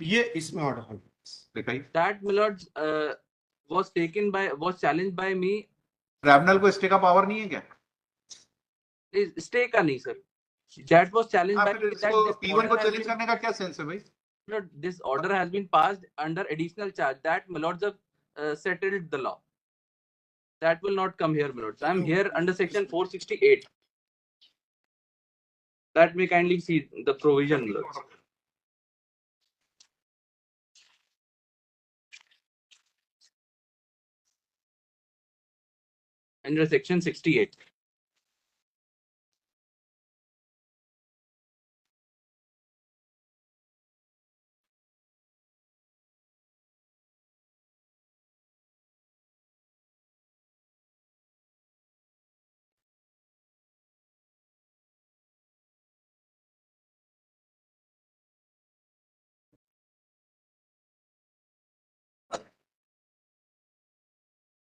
ये इसमें ऑर्डर है दिखाइए। That my lords was challenged by me. Tribunal को स्टे का पावर नहीं है क्या? Stay का नहीं sir. That was challenged by फिर me that इसको this P1 को order has चैलेंज been, करने का क्या सेंस है भाई? Lord, this order has been passed under additional charge that my lords have settled the law. That will not come here, my lords. I am here under section 468. That may kindly see the provision, my lords. Under section 68.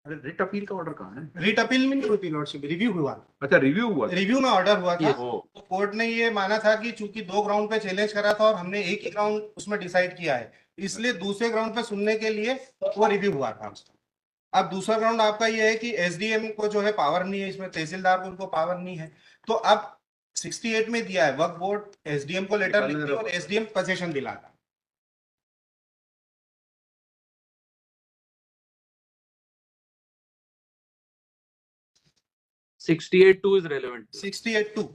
अरे writ appeal का order कहाँ है? Writ appeal में नहीं होती lordship, review हुआ। अच्छा review हुआ, रिव्यू में ऑर्डर हुआ था। ओ, तो कोर्ट ने ये माना था कि चूंकि 2 ग्राउंड पे चैलेंज करा था और हमने एक ही ग्राउंड उसमें डिसाइड किया है, इसलिए दूसरे ग्राउंड पे सुनने के लिए वो रिव्यू हुआ था। अब दूसरा ग्राउंड आपका ये है कि एसडीएम को जो है पावर नहीं है, इसमें तहसीलदार को उनको पावर नहीं है। तो अब 68 में दिया है वक्फ बोर्ड एसडीएम को लेटर लिखती है और एसडीएम पोजीशन दिलाता। है 68(2) is relevant. 68(2)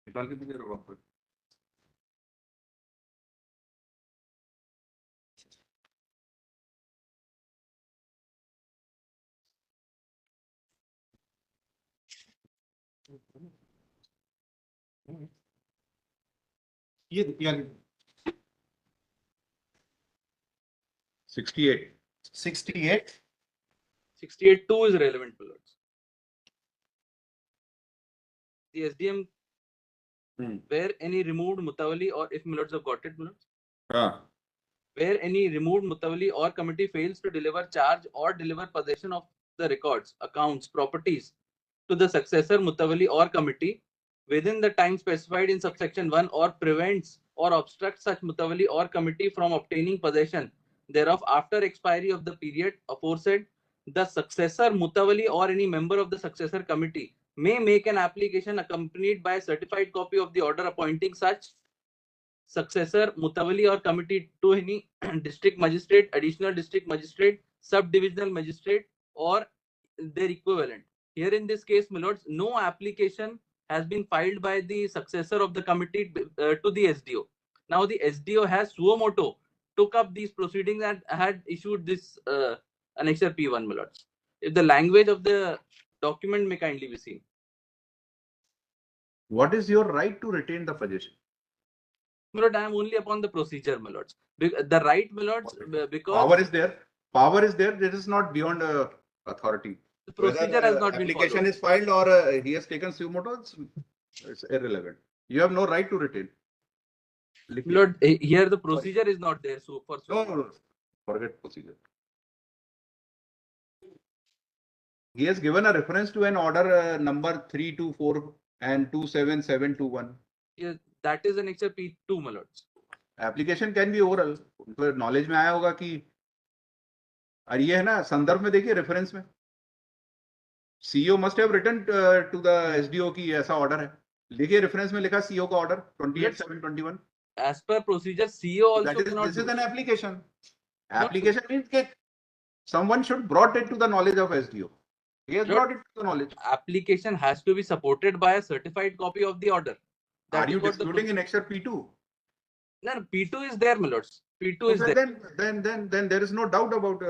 निकाल के दीजिए वहाँ पर। ये 68 68 68(2) is relevant, my lords. The SDM where any removed mutawali or if my lords have got it, my lords. हाँ Where any removed mutawali or committee fails to deliver charge or deliver possession of the records, accounts, properties to the successor mutawali or committee within the time specified in subsection 1 or prevents or obstructs such mutawali or committee from obtaining possession thereof after expiry of the period aforesaid, the successor mutawali or any member of the successor committee may make an application accompanied by a certified copy of the order appointing such successor mutawali or committee to any district magistrate, additional district magistrate, subdivisional magistrate or their equivalent. Here in this case, my lords, no application has been filed by the successor of the committee to the SDO. Now the SDO has suo moto took up these proceedings and had issued this annexure P1, my lords. If the language of the document may kindly be seen. What is your right to retain the possession? My lord, I am only upon the procedure, my lords. The right, my lords, because Power is there. Power is there. It is not beyond authority. the procedure has not been Application followed. is filed or he has taken suo moto. It's irrelevant. You have no right to retain. लिखिए। My lord, here the procedure is not there. So for No. Forget procedure. He has given a reference to an order number 324 and 27721. yeah, that is annexure P2, my lords. Application can be oral. उनको knowledge में आया होगा कि और ये है ना संदर्भ में देखिए रेफरेंस में CEO must have written to the SDO की ऐसा ऑर्डर है। देखिए रेफरेंस में लिखा CEO का order 28/7/21. As per procedure, CEO also cannot This is do an it. application. Application means that someone should brought it to the knowledge of SDO. He has Lord, brought it to the knowledge. application has to be supported by a certified copy of the order. That Are is you what the disputing in Annexure P2? No, P2 is there, my lords. P2 is there. Then there is no doubt about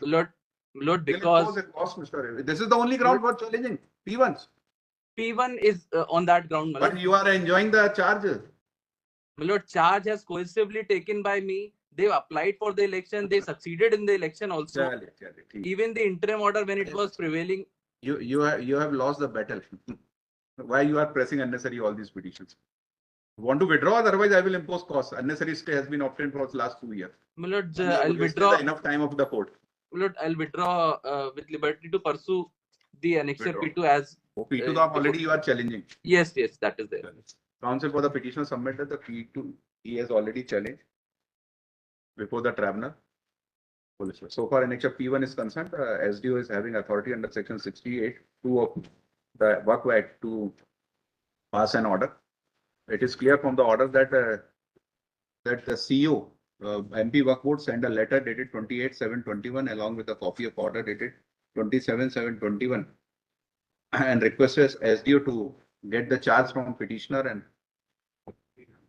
Lord, because this is the only ground for challenging P1s. P1 is on that ground, my lord. But you are enjoying the charge. My lord, charge has cohesively taken by me They've applied for the election. They succeeded in the election also. चलिए, चलिए, ठीक. Even the interim order when it was prevailing. You have lost the battle. Why you are pressing unnecessary all these petitions? Want to withdraw? Otherwise, I will impose costs. Unnecessary stay has been obtained for the last 2 years. My lord, You I'll wasted withdraw. the enough time of the court. My lord, I'll withdraw with liberty to pursue the annexure Withdraw. P2 as. P2 तो आप already you are challenging. Yes, that is there. Counsel for the petitioner submitted the P2. He has already challenged before the tribunal. So far, annexure P1 is concerned, the SDO is having authority under section 68(2) of the Work Act to pass an order. It is clear from the order that that the CEO, MP Work Board, sent a letter dated 28/7/21 along with a copy of order dated 27/7/21 and requested SDO to get the charge from petitioner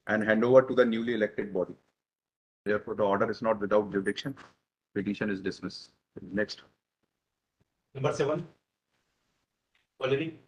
and hand over to the newly elected body. Therefore, the order is not without jurisdiction. Petition is dismissed. Next. Number 7. Valerie.